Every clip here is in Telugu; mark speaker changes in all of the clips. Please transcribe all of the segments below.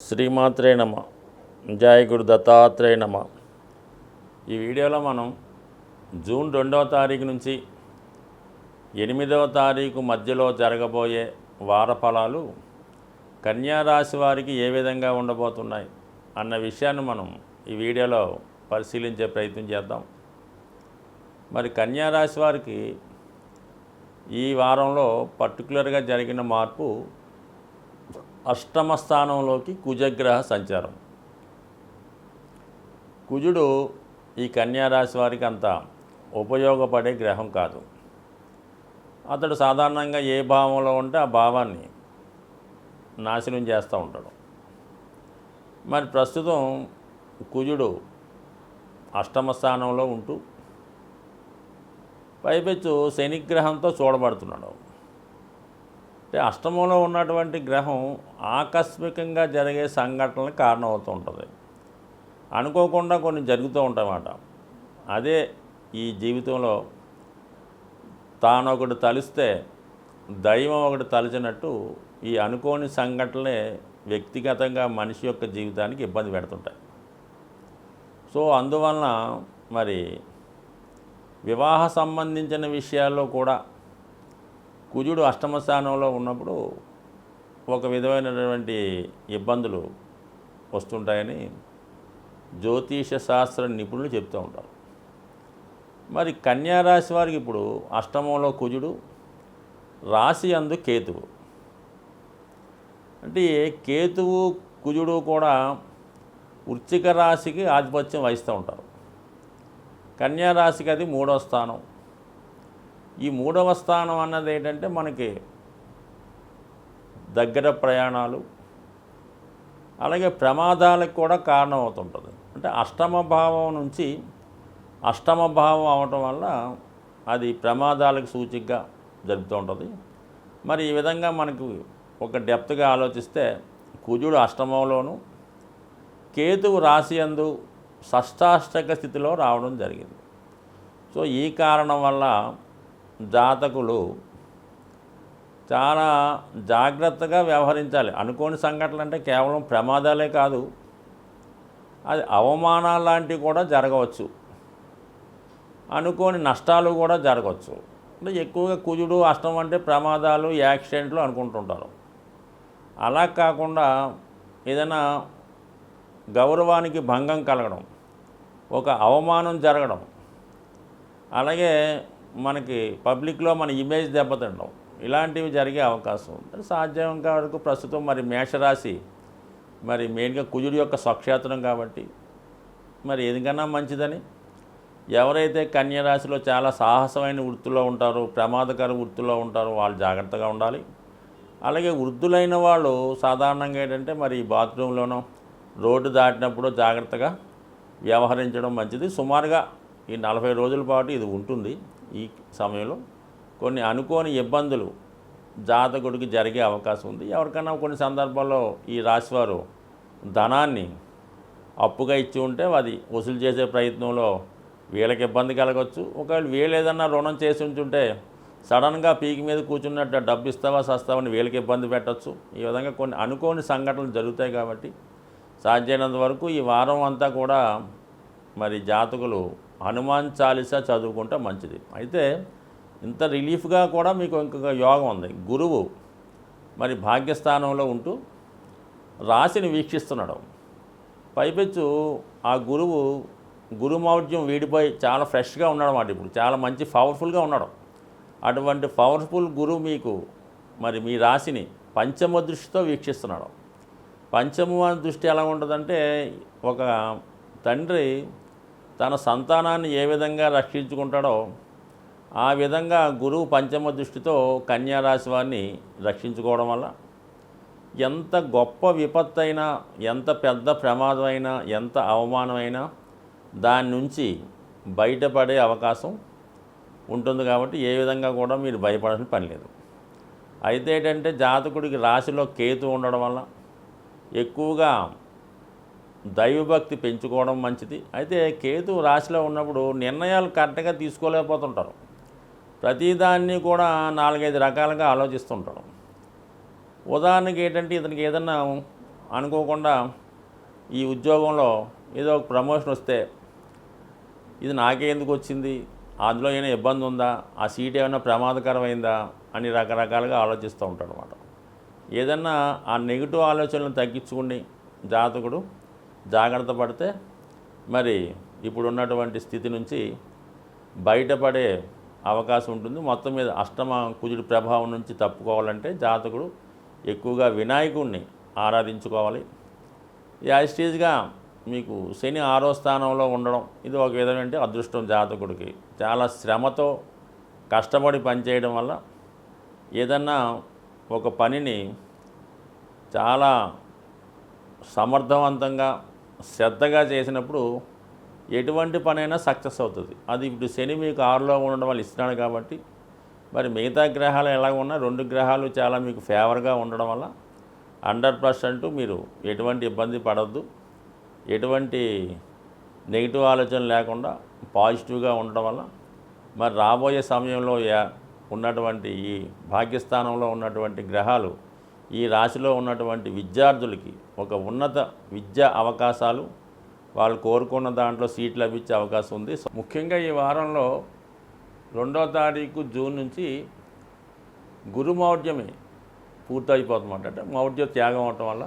Speaker 1: శ్రీమాత్రే నమ. జయ గురు దత్తాత్రేయ నమ. ఈ వీడియోలో మనం జూన్ 2వ తారీఖు నుంచి 8వ తారీఖు మధ్యలో జరగబోయే వార ఫలాలు కన్యా రాశి వారికి ఏ విధంగా ఉండబోతున్నాయి అన్న విషయాన్ని మనం ఈ వీడియోలో పరిశీలించే ప్రయత్నం చేద్దాం. మరి కన్యా రాశి వారికి ఈ వారంలో పర్టికులర్గా జరిగిన మార్పు అష్టమ స్థానంలోకి కుజగ్రహ సంచారం. కుజుడు ఈ కన్యా రాశి వారికి అంత ఉపయోగపడే గ్రహం కాదు. అతడు సాధారణంగా ఏ భావంలో ఉంటే ఆ భావాన్ని నాశనం చేస్తూ ఉంటాడు. మరి ప్రస్తుతం కుజుడు అష్టమ స్థానంలో ఉంటూ పైపెచ్చు శనిగ్రహంతో చూడబడుతున్నాడు. అంటే అష్టమంలో ఉన్నటువంటి గ్రహం ఆకస్మికంగా జరిగే సంఘటనలకు కారణమవుతూ ఉంటుంది. అనుకోకుండా కొన్ని జరుగుతూ ఉంటాయన్నమాట. అదే ఈ జీవితంలో తాను ఒకటి తలిస్తే దైవం ఒకటి తలిచినట్టు ఈ అనుకోని సంఘటనలే వ్యక్తిగతంగా మనిషి యొక్క జీవితానికి ఇబ్బంది పెడుతుంటాయి. సో అందువలన మరి వివాహ సంబంధించిన విషయాల్లో కూడా కుజుడు అష్టమ స్థానంలో ఉన్నప్పుడు ఒక విధమైనటువంటి ఇబ్బందులు వస్తుంటాయని జ్యోతిష శాస్త్ర నిపుణులు చెప్తూ ఉంటారు. మరి కన్యా రాశి వారికి ఇప్పుడు అష్టమంలో కుజుడు, రాశి యందు కేతువు. అంటే కేతువు కుజుడు కూడా వృశ్చిక రాశికి ఆధిపత్యం వహిస్తూ ఉంటారు. కన్యా రాశికి అది 3వ స్థానం. ఈ 3వ స్థానం అన్నది ఏంటంటే మనకి దగ్గర ప్రయాణాలు, అలాగే ప్రమాదాలకు కూడా కారణం అవుతుంటుంది. అంటే అష్టమ భావం నుంచి అష్టమ భావం అవటం వల్ల అది ప్రమాదాలకు సూచికగా జరుపుతూ ఉంటుంది. మరి ఈ విధంగా మనకు ఒక డెప్త్గా ఆలోచిస్తే కుజుడు అష్టమంలోను, కేతువు రాశి యందు షష్టాష్టక స్థితిలో రావడం జరిగింది. సో ఈ కారణం వల్ల జాతకులు చాలా జాగ్రత్తగా వ్యవహరించాలి. అనుకోని సంఘటనలు అంటే కేవలం ప్రమాదాలే కాదు, అది అవమానాలు లాంటివి కూడా జరగవచ్చు, అనుకోని నష్టాలు కూడా జరగవచ్చు. అంటే ఎక్కువగా కుజుడు అష్టం అంటే ప్రమాదాలు, యాక్సిడెంట్లు అనుకుంటుంటారు. అలా కాకుండా ఏదైనా గౌరవానికి భంగం కలగడం, ఒక అవమానం జరగడం, అలాగే మనకి పబ్లిక్లో మన ఇమేజ్ దెబ్బతిండడం, ఇలాంటివి జరిగే అవకాశం ఉంది. సాధ్యం వరకు ప్రస్తుతం మరి మేషరాశి మరి మెయిన్గా కుజుడు యొక్క స్వక్షేత్రం కాబట్టి మరి ఎందుకన్నా మంచిదని ఎవరైతే కన్యా రాశిలో చాలా సాహసమైన వృత్తిలో ఉంటారో, ప్రమాదకర వృత్తిలో ఉంటారో వాళ్ళు జాగ్రత్తగా ఉండాలి. అలాగే వృద్ధులైన వాళ్ళు సాధారణంగా ఏంటంటే మరి బాత్రూంలోనో రోడ్డు దాటినప్పుడు జాగ్రత్తగా వ్యవహరించడం మంచిది. సుమారుగా ఈ 40 రోజుల పాటు ఇది ఉంటుంది. ఈ సమయంలో కొన్ని అనుకోని ఇబ్బందులు జాతకుడికి జరిగే అవకాశం ఉంది. ఎవరికైనా కొన్ని సందర్భాల్లో ఈ రాశివారు ధనాన్ని అప్పుగా ఇచ్చి ఉంటే అది వసూలు చేసే ప్రయత్నంలో వీళ్ళకి ఇబ్బంది కలగవచ్చు. ఒకవేళ వీళ్ళు ఏదన్నా రుణం చేసి ఉంచుంటే సడన్గా పీకి మీద కూర్చున్నట్టు డబ్బు ఇస్తావా సస్తావని వీళ్ళకి ఇబ్బంది పెట్టచ్చు. ఈ విధంగా కొన్ని అనుకోని సంఘటనలు జరుగుతాయి. కాబట్టి సాధ్యమైనంత వరకు ఈ వారం అంతా కూడా మరి జాతకులు హనుమాన్ చాలీసా చదువుకుంటే మంచిది. అయితే ఇంత రిలీఫ్గా కూడా మీకు ఇంకొక యోగం ఉంది. గురువు మరి భాగ్యస్థానంలో ఉంటూ రాశిని వీక్షిస్తున్నాడు. పైపెచ్చు ఆ గురుమౌఢ్యం వీడిపోయి చాలా ఫ్రెష్గా ఉన్నాడు అన్నమాట. ఇప్పుడు చాలా మంచి పవర్ఫుల్గా ఉన్నాడు. అటువంటి పవర్ఫుల్ గురువు మీకు మరి మీ రాశిని పంచమ దృష్టితో వీక్షిస్తున్నాడు. పంచమ దృష్టి ఎలా ఉంటుందంటే ఒక తండ్రి తన సంతానాన్ని ఏ విధంగా రక్షించుకుంటాడో ఆ విధంగా గురువు పంచమ దృష్టితో కన్యా రాశి వారిని రక్షించుకోవడం వల్ల ఎంత గొప్ప విపత్తు అయినా, ఎంత పెద్ద ప్రమాదం అయినా, ఎంత అవమానమైనా దాని నుంచి బయటపడే అవకాశం ఉంటుంది. కాబట్టి ఏ విధంగా కూడా మీరు భయపడాల్సిన పని లేదు. అయితే ఏంటంటే జాతకుడికి రాశిలో కేతు ఉండడం వల్ల ఎక్కువగా దైవభక్తి పెంచుకోవడం మంచిది. అయితే కేతు రాశిలో ఉన్నప్పుడు నిర్ణయాలు కరెక్ట్గా తీసుకోలేకపోతుంటారు. ప్రతిదాన్ని కూడా 4-5 రకాలుగా ఆలోచిస్తుంటారు. ఉదాహరణకి ఏంటంటే ఇతనికి ఏదన్నా అనుకోకుండా ఈ ఉద్యోగంలో ఏదో ఒక ప్రమోషన్ వస్తే ఇది నాకే ఎందుకు వచ్చింది, అందులో ఏమైనా ఇబ్బంది ఉందా, ఆ సీట్ ఏమైనా ప్రమాదకరమైందా అని రకరకాలుగా ఆలోచిస్తూ ఉంటాడు అనమాట. ఏదన్నా ఆ నెగిటివ్ ఆలోచనలను తగ్గించుకుని జాతకుడు జాగ్రత్త పడితే మరి ఇప్పుడున్నటువంటి స్థితి నుంచి బయటపడే అవకాశం ఉంటుంది. మొత్తం మీద అష్టమ కుజుడి ప్రభావం నుంచి తప్పుకోవాలంటే జాతకుడు ఎక్కువగా వినాయకుడిని ఆరాధించుకోవాలి. యాజిటీజ్గా మీకు శని 6వ స్థానంలో ఉండడం ఇది ఒక విధమైన అదృష్టం. జాతకుడికి చాలా శ్రమతో కష్టపడి పనిచేయడం వల్ల ఏదన్నా ఒక పనిని చాలా సమర్థవంతంగా శ్రద్ధగా చేసినప్పుడు ఎటువంటి పనైనా సక్సెస్ అవుతుంది. అది ఇప్పుడు శని మీకు 6లో ఉండడం వల్ల ఇస్తున్నాడు కాబట్టి మరి మిగతా గ్రహాలు ఎలా ఉన్నా 2 గ్రహాలు చాలా మీకు ఫేవర్గా ఉండడం వల్ల 100% మీరు ఎటువంటి ఇబ్బంది పడద్దు. ఎటువంటి నెగిటివ్ ఆలోచన లేకుండా పాజిటివ్గా ఉండడం వల్ల మరి రాబోయే సమయంలో ఉన్నటువంటి ఈ భాగ్యస్థానంలో ఉన్నటువంటి గ్రహాలు ఈ రాశిలో ఉన్నటువంటి విద్యార్థులకి ఒక ఉన్నత విద్యా అవకాశాలు, వాళ్ళు కోరుకున్న దాంట్లో సీట్ లభించే అవకాశం ఉంది. ముఖ్యంగా ఈ వారంలో 2వ తారీఖు జూన్ నుంచి గురుమౌఢ్యమే పూర్తయిపోతుందన్నమాట. అంటే మౌఢ్య త్యాగం అవటం వల్ల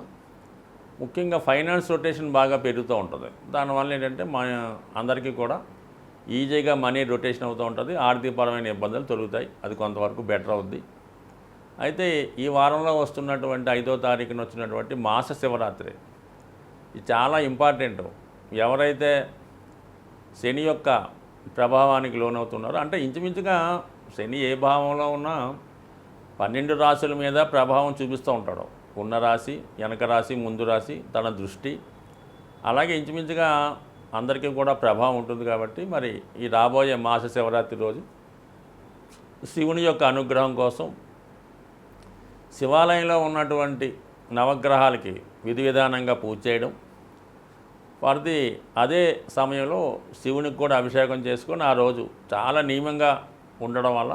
Speaker 1: ముఖ్యంగా ఫైనాన్స్ రొటేషన్ బాగా పెరుగుతూ ఉంటుంది. దానివల్ల ఏంటంటే మన అందరికీ కూడా ఈజీగా మనీ రొటేషన్ అవుతూ ఉంటుంది. ఆర్థికపరమైన ఇబ్బందులు తొలుగుతాయి. అది కొంతవరకు బెటర్ అవుద్ది. అయితే ఈ వారంలో వస్తున్నటువంటి 5వ తారీఖున వచ్చినటువంటి మాస శివరాత్రి ఇది చాలా ఇంపార్టెంట్. ఎవరైతే శని యొక్క ప్రభావానికి లోనవుతున్నారో, అంటే ఇంచుమించుగా శని ఏ భావంలో ఉన్నా 12 రాశుల మీద ప్రభావం చూపిస్తూ ఉంటాడు. ఉన్న రాశి, వెనక రాశి, ముందు రాశి, తన దృష్టి అలాగే ఇంచుమించుగా అందరికీ కూడా ప్రభావం ఉంటుంది. కాబట్టి మరి ఈ రాబోయే మాస శివరాత్రి రోజు శివుని యొక్క అనుగ్రహం కోసం శివాలయంలో ఉన్నటువంటి నవగ్రహాలకి విధి విధానంగా పూజ చేయడం, వారిది అదే సమయంలో శివునికి కూడా అభిషేకం చేసుకొని ఆ రోజు చాలా నియమంగా ఉండడం వల్ల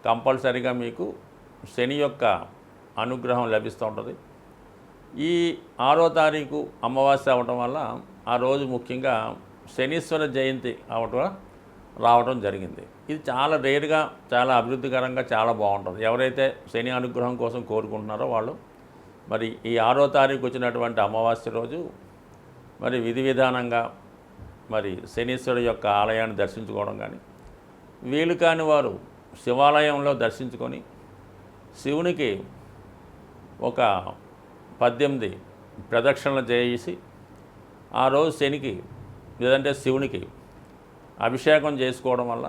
Speaker 1: కంపల్సరీగా మీకు శని యొక్క అనుగ్రహం లభిస్తూ ఉంటుంది. ఈ 6వ తారీఖు అమావాస్య అవటం వల్ల ఆ రోజు ముఖ్యంగా శనీశ్వర జయంతి రావడం జరిగింది. ఇది చాలా రేరుగా, చాలా అభివృద్ధికరంగా, చాలా బాగుంటుంది. ఎవరైతే శని అనుగ్రహం కోసం కోరుకుంటున్నారో వాళ్ళు మరి ఈ 6వ తారీఖు వచ్చినటువంటి అమావాస్య రోజు మరి విధి విధానంగా మరి శనీశ్వరుడు యొక్క ఆలయాన్ని దర్శించుకోవడం కానీ, వీలు కాని వారు శివాలయంలో దర్శించుకొని శివునికి ఒక 18 ప్రదక్షిణలు చేసి ఆ రోజు శనికి లేదంటే శివునికి అభిషేకం చేసుకోవడం వల్ల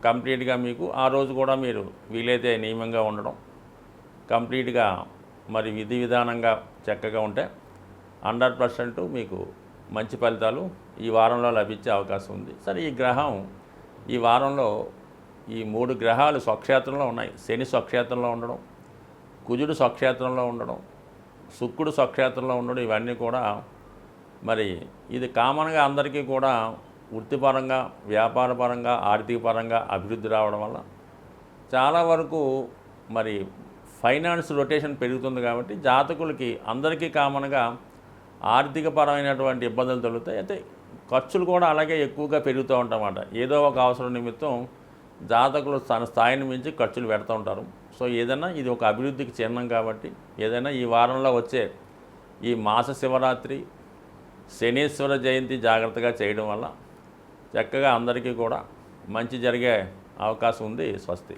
Speaker 1: కంప్లీట్గా మీకు ఆ రోజు కూడా మీరు వీలైతే నియమంగా ఉండడం, కంప్లీట్గా మరి విధి విధానంగా చక్కగా ఉంటే 100% మీకు మంచి ఫలితాలు ఈ వారంలో లభించే అవకాశం ఉంది. సరే, ఈ గ్రహం ఈ వారంలో ఈ 3 గ్రహాలు స్వక్షేత్రంలో ఉన్నాయి. శని స్వక్షేత్రంలో ఉండడం, కుజుడు స్వక్షేత్రంలో ఉండడం, శుక్రుడు స్వక్షేత్రంలో ఉండడం, ఇవన్నీ కూడా మరి ఇది కామన్గా అందరికీ కూడా వృత్తిపరంగా, వ్యాపారపరంగా, ఆర్థికపరంగా అభివృద్ధి రావడం వల్ల చాలా వరకు మరి ఫైనాన్స్ రొటేషన్ పెరుగుతుంది. కాబట్టి జాతకులకి అందరికీ కామన్గా ఆర్థికపరమైనటువంటి ఇబ్బందులు తొలుగుతాయి. అయితే ఖర్చులు కూడా అలాగే ఎక్కువగా పెరుగుతూ ఉంటాయన్నమాట. ఏదో ఒక అవసరం నిమిత్తం జాతకులు తన స్థాయిని మించి ఖర్చులు పెడుతూ ఉంటారు. సో ఏదైనా ఇది ఒక అభివృద్ధికి చిహ్నం. కాబట్టి ఏదైనా ఈ వారంలో వచ్చే ఈ మాస శివరాత్రి, శనీశ్వర జయంతి జాగ్రత్తగా చేయడం వల్ల చక్కగా అందరికీ కూడా మంచి జరిగే అవకాశం ఉంది. స్వస్తి.